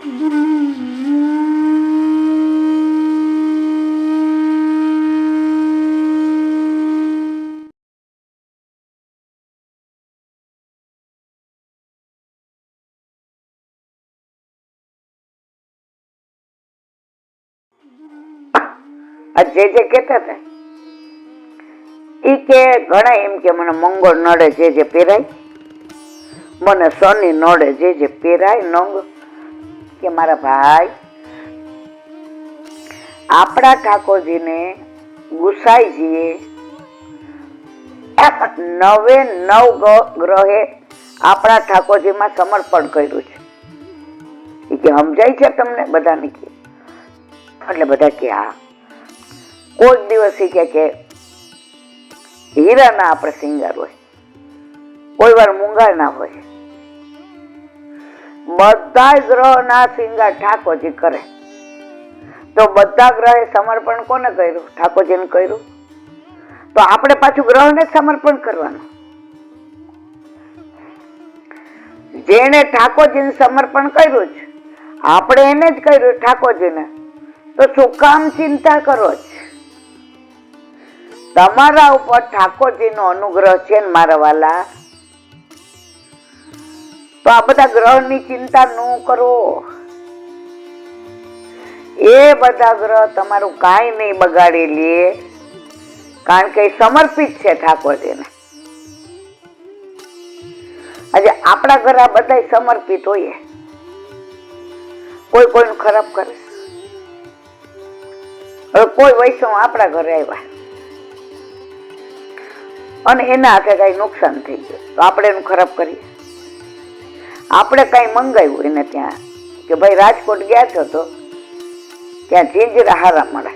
જે કેતા હતા ઈ કે ઘણા એમ કે મને મંગળ નડે જે પહેરાય, મને શનિ નડે જે પહેરાય નંગ. કે મારા ભાઈ, આપણા ઠાકોરજીને ગુસાઈજીએ 9 ગ્રહે આપણા ઠાકોરજીમાં સમર્પણ કર્યું છે. એ કે સમજાય છે તમને બધાને? કે એટલે બધા કે હા. કોઈ દિવસ કે હીરાના આપણે શિંગાર હોય, કોઈ વાર મૂંગા ના હોય. બધા ગ્રહના શિંગાર ઠાકોરજી કરે. તો બધા ગ્રહે સમર્પણ કોને કર્યું? ઠાકોરજીને કર્યું. તો આપણે પાછું ગ્રહને જ સમર્પણ કરવાનું. જેને ઠાકોરજીને સમર્પણ કર્યું છે, આપણે એને જ કર્યું ઠાકોરજીને. તો શું કામ ચિંતા કરો છો? તમારા ઉપર ઠાકોરજીનો અનુગ્રહ છે ને મારા વાલા. તો આ બધા ગ્રહની ચિંતા ન કરો. એ બધા ગ્રહ તમારું કાંઈ નહીં બગાડી લે, કારણ કે સમર્પિત છે ઠાકોરજીને. આજે આપણા ઘર આ બધા સમર્પિત હોઈએ, કોઈ કોઈનું ખરાબ કરે. હવે કોઈ વૈષ્ણવ આપણા ઘરે આવ્યા અને એના હાથે કઈ નુકસાન થઈ ગયું તો આપણે એનું ખરાબ કરીએ? આપણે કઈ મંગાવ્યું એને ત્યાં કે ભાઈ રાજકોટ ગયા છો તો ત્યાં જીંજરા હારા મળે,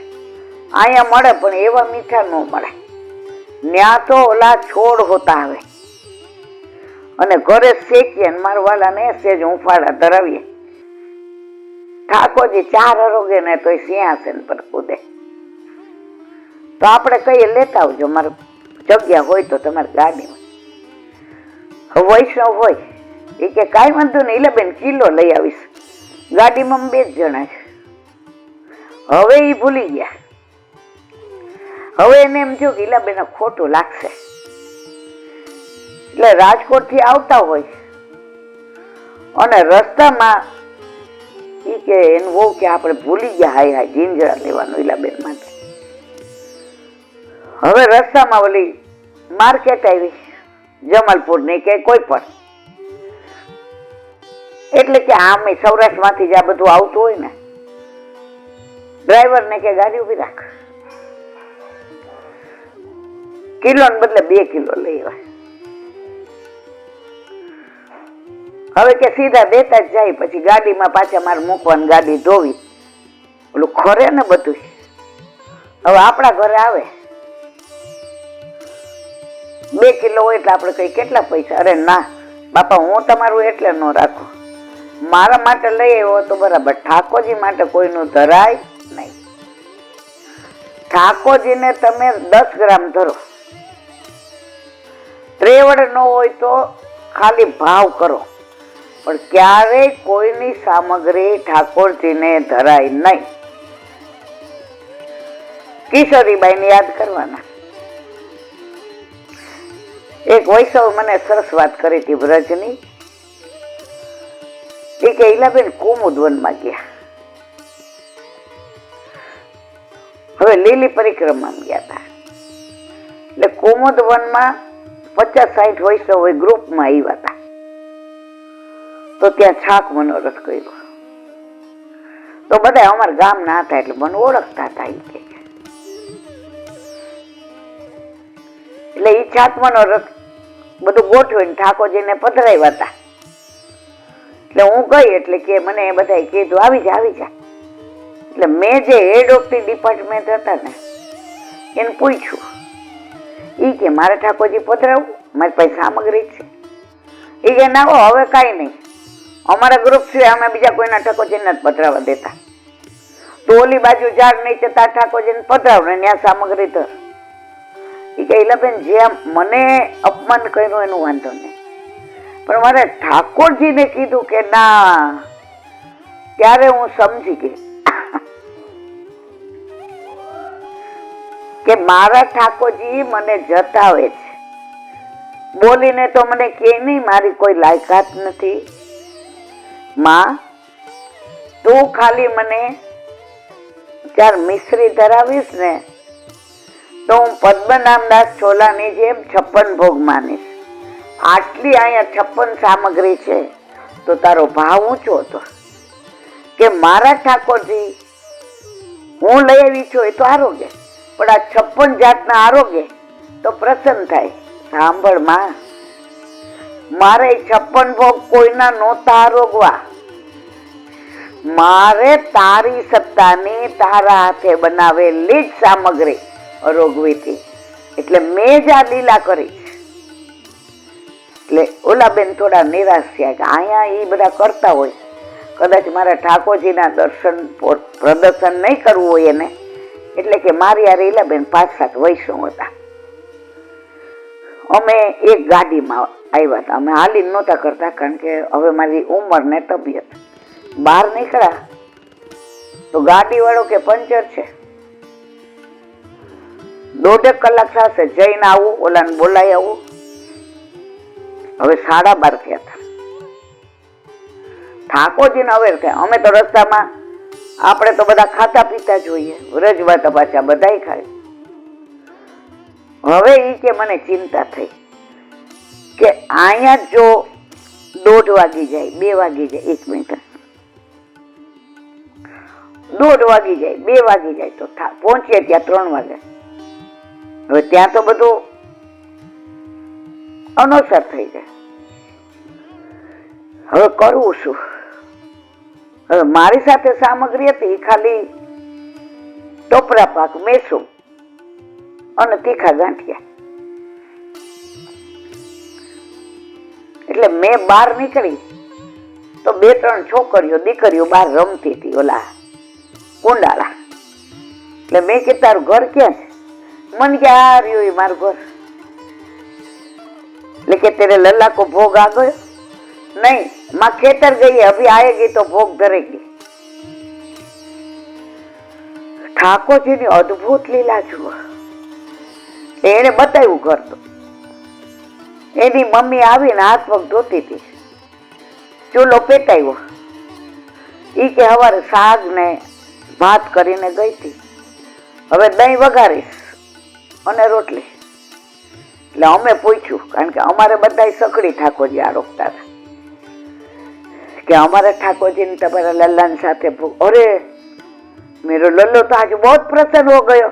અહીંયા મળે પણ એવા મીઠા ન મળે. ત્યાં તો ઓલા છોડ હોતા આવે અને ઘરે શેકીએ મારા વાલાને સેજ હુંફાળા ધરાવીએ. ઠાકોરજી 4 આરોગે ને તો સિંહાસન પર કૂદે. તો આપણે કહીએ લેતા આવજો, મારે જગ્યા હોય તો તમારી ગાડીમાં. વૈષ્ણવ હોય એ કે કાંઈ વાંધો નહીં, એટલે બેન કિલો લઈ આવીશ. ગાડીમાં 2 જણા છે. હવે એ ભૂલી ગયા. હવે એને એમ થયું કે ઈલાબેન ખોટું લાગશે. એટલે રાજકોટ થી આવતા હોય અને રસ્તામાં ઈ કે એનું બહુ કે આપણે ભૂલી ગયા હાય જીંજરા લેવાનું ઈલાબેન માટે. હવે રસ્તામાં ઓલી માર્કેટ આવી જમાલપુર ની કે કોઈ પણ, એટલે કે આમ સૌરાષ્ટ્ર માંથી જ આ બધું આવતું હોય ને, ડ્રાઈવર ને કે ગાડી ઉભી રાખ, કિલો ને બદલે 2 કિલો લઈ આવે. હવે કે સીધા દેતા જ જાય, પછી ગાડીમાં પાછા મારે મૂકવાની, ગાડી ધોવી, ઓલું ખરે ને બધું. હવે આપણા ઘરે આવે 2 કિલો હોય એટલે આપણે કઈ કેટલા પૈસા? અરે ના બાપા, હું તમારું એટલે ન રાખું, મારા માટે લઈ આવ્યો તો બરાબર, ઠાકોરજી માટે કોઈનું ધરાય નહીં. ઠાકોરજીને તમે 10 ગ્રામ ધરો, ત્રેવડ ન હોય તો ખાલી ભાવ કરો, પણ ક્યારેય કોઈની સામગ્રી ઠાકોરજીને ધરાય નહીં. કિશોરીબાઈને યાદ કરવાના. એક વૈષ્ણવ મને સરસ વાત કરી હતી વ્રજની. એ કે ઈલાબેન કુમુદ વનમાં ગયા. હવે લીલી પરિક્રમા ગયા હતા, એટલે કુમુદ વનમાં 50-60 વૈષ્ણવ ગ્રુપમાં આવ્યા હતા. તો ત્યાં છાક મનોરથ કર્યો. તો બધા અમારા ગામ ના હતા એટલે મને ઓળખતા હતા. એટલે એ છાક મનોરથ બધું ગોઠવીને ઠાકોરજીને પધરાવ્યા હતા. એટલે હું ગઈ એટલે કે મને બધા કીધું આવી જા આવી જા. એટલે મેં જે હેડ ઓફ ધી ડિપાર્ટમેન્ટ હતા ને એને પૂછ્યું, એ કે મારે ઠાકોરજી પધરાવું, મારી પાસે સામગ્રી છે? એ કે ના હવે કાંઈ નહીં, અમારા ગ્રુપ છે, અમે બીજા કોઈના ઠાકોરજીને જ પધરાવા દેતા. તો ઓલી બાજુ ઝાડ નહીં જતા ઠાકોરજીને પધરાવ ને ત્યાં સામગ્રી ધર. એ કે ઈલાબેન જે મને અપમાન કર્યું એનું વાંધો નહીં, પણ મારે ઠાકોરજીને કીધું કે ના ત્યારે હું સમજી ગઈ કે મારા ઠાકોરજી મને જતાવે છે. બોલીને તો મને કે નહીં મારી કોઈ લાયકાત નથી. માં, તું ખાલી મને ચાર મિશ્રી ધરાવીશ ને તો હું પદ્મનાભદાસ છોલાની જેમ 56 ભોગ માનીશ. આટલી અહીંયા 56 સામગ્રી છે તો તારો ભાવ ઊંચો હતો કે મારા ઠાકોરજી હું લઈ આવી છું એ તો આરોગ્ય, પણ આ 56 જાતના આરોગ્ય તો પ્રસન્ન થાય. સાંભળ માં, મારે 56 ભોગ કોઈના નહોતા આરોગવા. મારે તારી સત્તાની તારા હાથે બનાવેલી જ સામગ્રી આરોગવી હતી. એટલે મેં જ આ લીલા કરી. એટલે ઓલા બેન થોડા નિરાશ થયા કે અહીંયા એ બધા કરતા હોય, કદાચ મારા ઠાકોરજીના દર્શન પ્રદર્શન નહીં કરવું હોય એને, એટલે કે મારી આ રીલા બેન 5-7 વૈષ્ણવ હતા. અમે એક ગાડીમાં આવ્યા હતા. અમે હાલી નહોતા કરતા કારણ કે હવે મારી ઉંમર ને તબિયત. બહાર નીકળ્યા તો ગાડી વાળો કે પંચર છે, 1.5 કલાક થશે, જઈને આવું, ઓલાને બોલાઈ આવું. હવે 12:30 થયા હતા. ઠાકોરજીને અવેર થયા. અમે તો રસ્તામાં આપણે તો બધા ખાતા પીતા જોઈએ, વ્રજવાતા પાછા બધાય ખાય. હવે ઈ કે મને ચિંતા થઈ કે અહીંયા જો 1:30 વાગી જાય, 2 વાગી જાય, 1 મિનિટ, 1:30 વાગી જાય, 2 વાગી જાય તો પહોંચીએ ત્યાં 3 વાગે. હવે ત્યાં તો બધું અનોસર થઈ જાય. હવે કરવું શું? હવે મારી સાથે સામગ્રી હતી ખાલી ટોપરા પાક, મેસું અને તીખા ગાંઠિયા. એટલે મેં બહાર નીકળી તો 2-3 છોકરીઓ દીકરીઓ બહાર રમતી હતી ઓલા કુંડાળા. એટલે મેં કે તારું ઘર ક્યાં છે? मन क्या आ रही हुई मार घर, लेकिन तेरे लल्ला को भोग आ गयो? नहीं, माँ खेतर गई है, अभी आएगी तो भोग धरेगी. ઠાકોરજી ની અદભુત લીલા જુઓ. એને બતાવ્યું ઘર તો. એની મમ્મી આવીને હાથ પગ ધોતી હતી, ચૂલો પેટાવ્યો. ઈ કે સવારે શાક ને ભાત કરીને ગઈ હતી, હવે દહીં વઘારીશ અને રોટલી. એટલે અમે પૂછ્યું, કારણ કે અમારે બધા સકડી ઠાકોરજી આરોગતા હતા, કે અમારા ઠાકોરજી ને તમારા લલ્લા સાથે. અરે मेरा लल्लो तो आज बहुत प्रसन्न हो गयो,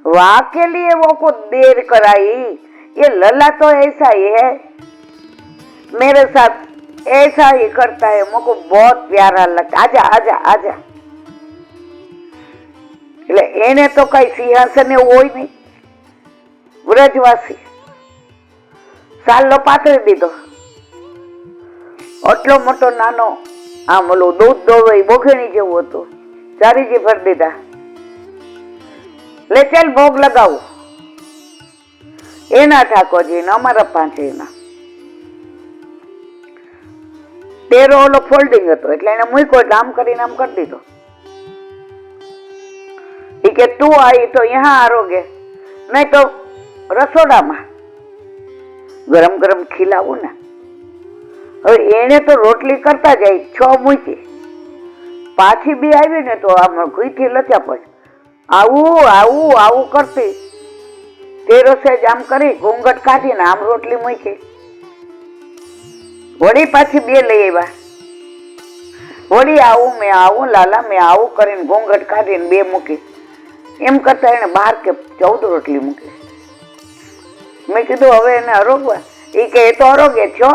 वाह के लिए वो को देर कराई, ये लल्ला तो ऐसा ही है, मेरे साथ ऐसा ही करता है, मुझको बहुत प्यारा लगता. आजा आजा आजा. એટલે એને તો કઈ સિંહાસન એવું હોય નહીં, વ્રજવાસી સાલ્લો પાથરી દીધો. આટલો મોટો નાનો આમ ઓલું દૂધ દોવાઈ બોઘણી જેવું હતું, ચારીજી ભરી દીધા. લે ચાલ ભોગ લગાવું. એના ઠાકોરજી ને અમારા પાંચેયના. તેરો ઓલો ફોલ્ડિંગ હતો એટલે એને મૂક્યો, એટલે આમ કરીને આમ કરી દીધો. કે તું आई तो यहाँ आरोगे, नहीं तो રસોડામાં ગરમ ગરમ ખીલાવું ને. હવે એને તો રોટલી કરતા જાય, 6 મૂકી, પાછી બી આવી ને તો આમ ઘીથી લચ્યા પડે. આવું આવું આવું કરતી તેરો સેજ આમ કરી ઘૂંઘટ કાઢીને આમ રોટલી મૂકી. વળી પાછી 2 લઈ આવ્યા. વળી આવું મેં આવું લાલા મેં આવું કરીને ઘૂંઘટ કાઢીને 2 મૂકી. એમ કરતા એને 12 કે 14 રોટલી મૂકી. મેં કીધું હવે એને આરોગવા. એ કે એ તો આરોગે છો.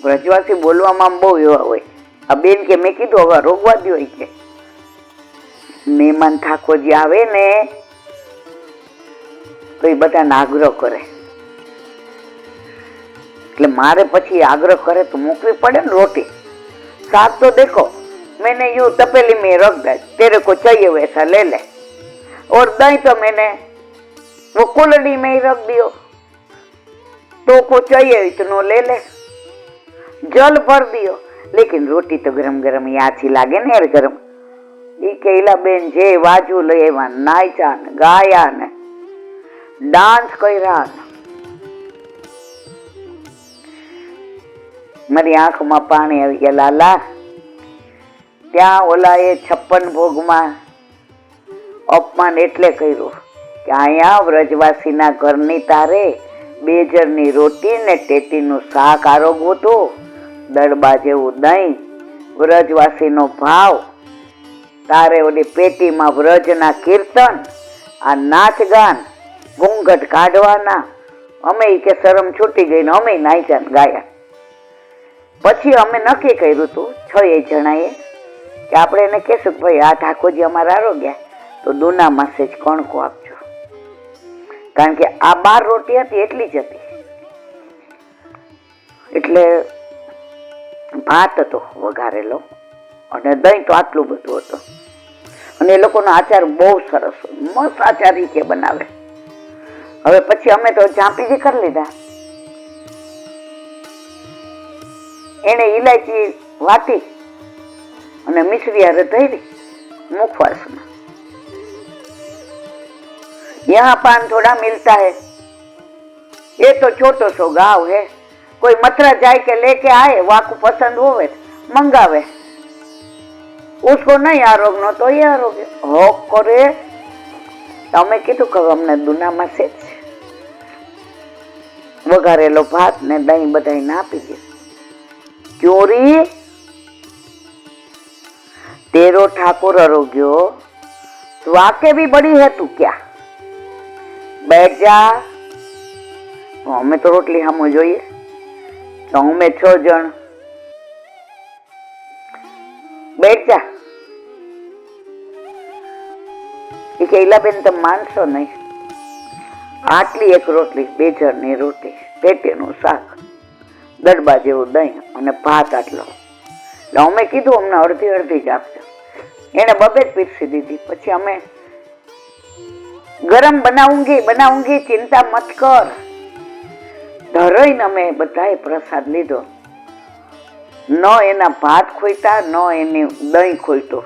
વ્રજવાસી બોલવામાં બહુ એવા હોય. આ બેન કે મેં કીધું હવે આરોગવા દો. કે મહેમાન ઠાકોરજી આવે ને તો એ બધાને આગ્રહ કરે, એટલે મારે પછી આગ્રહ કરે તો મૂકવી પડે ને રોટી. શાક તો દેખો मैंने यूं तपेली में रख दी, तेरे को चाहिए वैसा ले ले. और दही तो मैंने वो कुलड़ी में ही रख दियो, तो को चाहिए इतनो ले ले. जल भर दियो, लेकिन रोटी तो गरम गरम ही आछी लागे ने यार गरम। ई के ઈલાબેન જે વાજુ લઈ આવ્યા, નાચ્યા ને ગાયા ને ડાન્સ કર્યા ને મારી આંખમાં પાણી આવી ગયા લાલા। ત્યાં ઓલાએ 56 ભોગમાં અપમાન એટલે કર્યું કે અહીંયા વ્રજવાસીના ઘરની તારે બેજરની રોટી ને ટેટીનું શાક આરોગવું હતું, દડબા જેવું દહીં, વ્રજવાસીનો ભાવ, તારે ઓલી પેટીમાં વ્રજના કીર્તન, આ નાચ ગાન, ઘૂંઘટ કાઢવાના। અમે કે શરમ છૂટી ગઈ ને અમે નાચ્યા ને ગાયા। પછી અમે નક્કી કર્યું હતું 6 જણાએ કે આપણે એને કહેશું કે ભાઈ આ ઠાકોરજી અમારા આરોગ્યા તો દૂનામાં સેજ કણકો આપજો, કારણ કે આ 12 રોટી હતી એટલી જ હતી, એટલે ભાત હતો વઘારેલો અને દહીં તો આટલું બધું હતું। અને એ લોકોનો આચાર બહુ સરસ, મસ્ત આચાર રીતે બનાવે। હવે પછી અમે તો ઝાંપીજી કરી લીધા। એને ઇલાયચી વાટી અને મિશ્રી હારે ધરી मुखवास में। यहाँ पान थोड़ा मिलता है, ये तो छोटो सो गाँव है, कोई मथुरा जाए के लेके आए, वाकू पसंद होवे मंगावे, उसको नहीं आरोग्य तो ये आरोग्य हो करे। तमे कीधुं के अमने दूनामां से वघारेलो भात ने दही बधाईने आपी दीधुं। क्योरी तेरो ठाकुर आरोग्यो तो आके भी बड़ी है तू क्या, बैठ जा। तो हमें तो रोटली हम जोईए, तो हमें 6 जण, बैठ जा। ઈલાબેન તમે માનશો નહીં, આટલી એક રોટલી, 2 જણની રોટી, પેટીનું શાક, દડબા જેવું દહીં અને ભાત આટલો। એટલે અમે કીધું અમને અડધી અડધી જ આપજો। એને 2 જ પીરસી દીધી। પછી અમે ગરમ બનાऊंगी चिंता मत कर धरईने અમે બધાએ પ્રસાદ લીધો। ન એના ભાત ખોઈતા, ન એની દહીં ખોઈતો।